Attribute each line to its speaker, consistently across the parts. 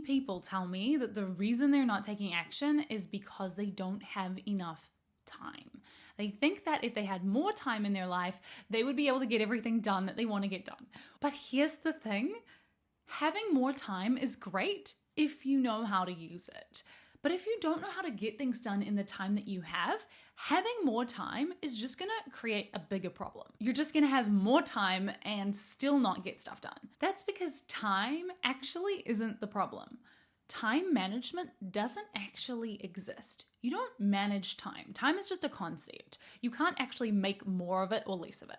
Speaker 1: people tell me that the reason they're not taking action is because they don't have enough time. They think that if they had more time in their life, they would be able to get everything done that they want to get done. But here's the thing, having more time is great if you know how to use it. But if you don't know how to get things done in the time that you have, having more time is just gonna create a bigger problem. You're just gonna have more time and still not get stuff done. That's because time actually isn't the problem. Time management doesn't actually exist. You don't manage time. Time is just a concept. You can't actually make more of it or less of it.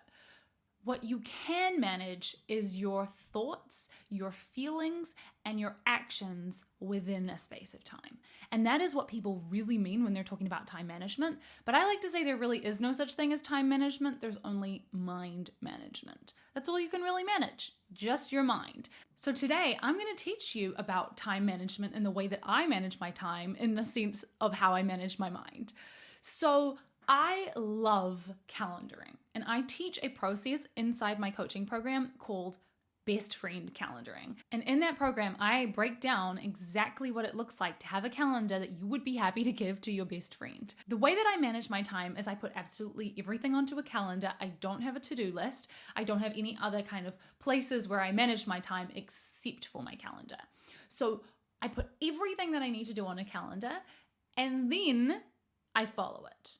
Speaker 1: What you can manage is your thoughts, your feelings, and your actions within a space of time. And that is what people really mean when they're talking about time management. But I like to say there really is no such thing as time management. There's only mind management. That's all you can really manage, just your mind. So today I'm going to teach you about time management and the way that I manage my time in the sense of how I manage my mind. So I love calendaring, and I teach a process inside my coaching program called Best Friend Calendaring. And in that program, I break down exactly what it looks like to have a calendar that you would be happy to give to your best friend. The way that I manage my time is I put absolutely everything onto a calendar. I don't have a to-do list. I don't have any other kind of places where I manage my time except for my calendar. So I put everything that I need to do on a calendar, and then I follow it.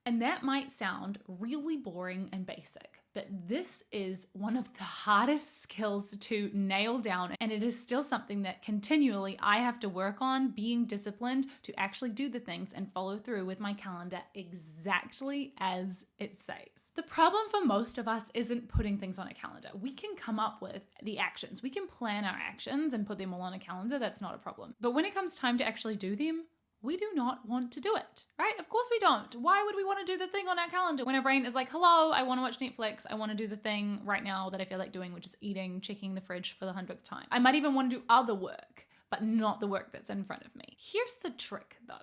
Speaker 1: And that might sound really boring and basic, but this is one of the hardest skills to nail down. And it is still something that continually I have to work on, being disciplined to actually do the things and follow through with my calendar exactly as it says. The problem for most of us isn't putting things on a calendar. We can come up with the actions. We can plan our actions and put them all on a calendar. That's not a problem. But when it comes time to actually do them, we do not want to do it, right? Of course we don't. Why would we want to do the thing on our calendar when our brain is like, hello, I want to watch Netflix. I want to do the thing right now that I feel like doing, which is eating, checking the fridge for the 100th time. I might even want to do other work, but not the work that's in front of me. Here's the trick though.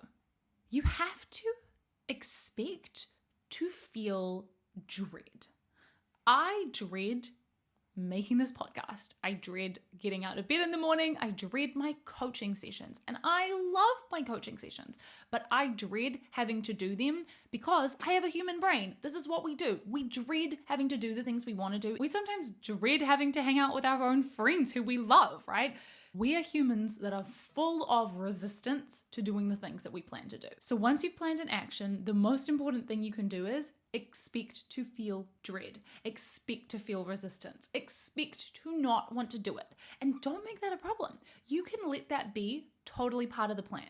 Speaker 1: You have to expect to feel dread. I dread making this podcast. I dread getting out of bed in the morning. I dread my coaching sessions, and I love my coaching sessions, but I dread having to do them because I have a human brain. This is what we do. We dread having to do the things we want to do. We sometimes dread having to hang out with our own friends who we love, right? We are humans that are full of resistance to doing the things that we plan to do. So once you've planned an action, the most important thing you can do is expect to feel dread, expect to feel resistance, expect to not want to do it. And don't make that a problem. You can let that be totally part of the plan.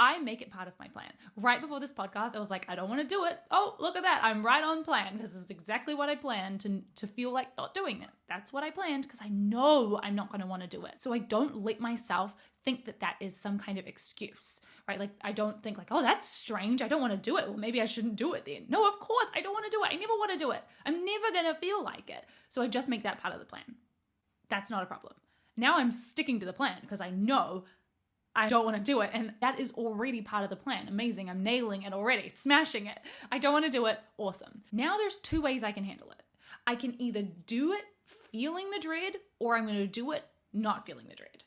Speaker 1: I make it part of my plan. Right before this podcast, I was like, I don't want to do it. Oh, look at that. I'm right on plan because this is exactly what I planned to feel like not doing it. That's what I planned because I know I'm not going to want to do it. So I don't let myself think that that is some kind of excuse, right? Like I don't think like, oh, that's strange. I don't want to do it. Well, maybe I shouldn't do it then. No, of course I don't want to do it. I never want to do it. I'm never going to feel like it. So I just make that part of the plan. That's not a problem. Now I'm sticking to the plan because I know I don't want to do it. And that is already part of the plan. Amazing. I'm nailing it already, smashing it. I don't want to do it. Awesome. Now there's two ways I can handle it. I can either do it feeling the dread, or I'm going to do it not feeling the dread.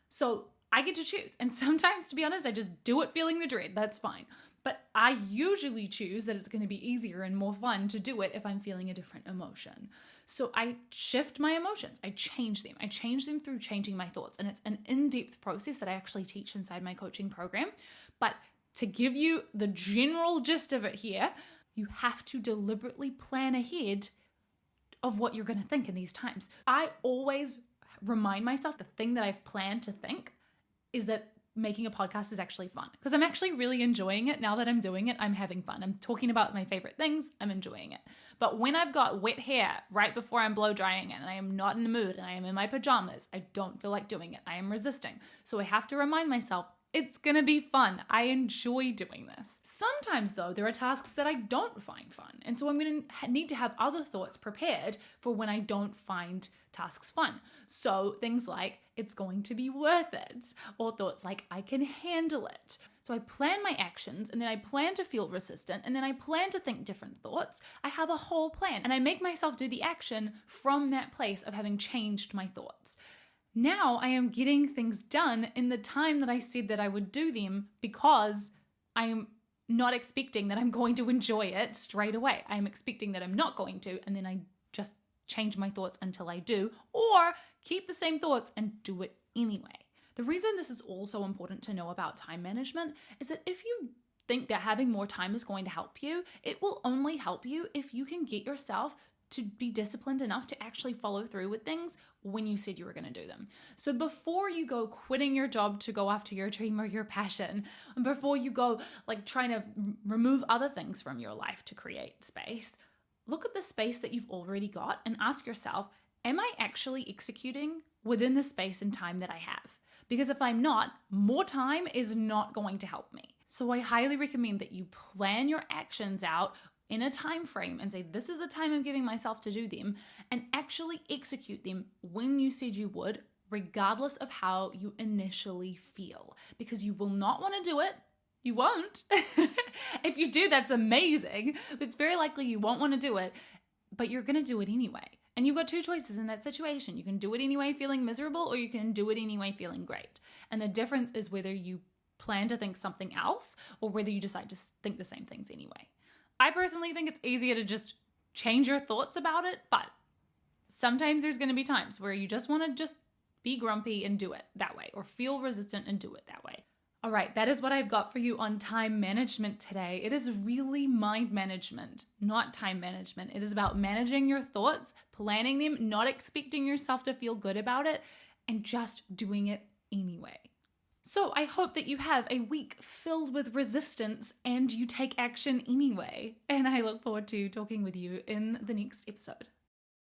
Speaker 1: So I get to choose. And sometimes, to be honest, I just do it feeling the dread. That's fine. But I usually choose that it's going to be easier and more fun to do it if I'm feeling a different emotion. So I shift my emotions. I change them. I change them through changing my thoughts. And it's an in-depth process that I actually teach inside my coaching program. But to give you the general gist of it here, you have to deliberately plan ahead of what you're going to think in these times. I always remind myself the thing that I've planned to think is that making a podcast is actually fun, because I'm actually really enjoying it. Now that I'm doing it, I'm having fun. I'm talking about my favorite things. I'm enjoying it. But when I've got wet hair right before I'm blow drying it and I am not in the mood and I am in my pajamas, I don't feel like doing it. I am resisting. So I have to remind myself, it's going to be fun. I enjoy doing this. Sometimes though, there are tasks that I don't find fun. And so I'm going to need to have other thoughts prepared for when I don't find tasks fun. So things like, it's going to be worth it, or thoughts like, I can handle it. So I plan my actions, and then I plan to feel resistant, and then I plan to think different thoughts. I have a whole plan, and I make myself do the action from that place of having changed my thoughts. Now I am getting things done in the time that I said that I would do them because I'm not expecting that I'm going to enjoy it straight away. I'm expecting that I'm not going to, and then I just change my thoughts until I do, or keep the same thoughts and do it anyway. The reason this is also important to know about time management is that if you think that having more time is going to help you, it will only help you if you can get yourself to be disciplined enough to actually follow through with things when you said you were going to do them. So before you go quitting your job to go after your dream or your passion, and before you go like trying to remove other things from your life to create space, look at the space that you've already got and ask yourself, am I actually executing within the space and time that I have? Because if I'm not, more time is not going to help me. So I highly recommend that you plan your actions out in a time frame and say, this is the time I'm giving myself to do them, and actually execute them when you said you would, regardless of how you initially feel. Because you will not want to do it. You won't. If you do, that's amazing. But it's very likely you won't want to do it, but you're going to do it anyway. And you've got two choices in that situation. You can do it anyway feeling miserable, or you can do it anyway feeling great. And the difference is whether you plan to think something else or whether you decide to think the same things anyway. I personally think it's easier to just change your thoughts about it, but sometimes there's going to be times where you just want to just be grumpy and do it that way, or feel resistant and do it that way. All right, that is what I've got for you on time management today. It is really mind management, not time management. It is about managing your thoughts, planning them, not expecting yourself to feel good about it, and just doing it anyway. So I hope that you have a week filled with resistance and you take action anyway. And I look forward to talking with you in the next episode.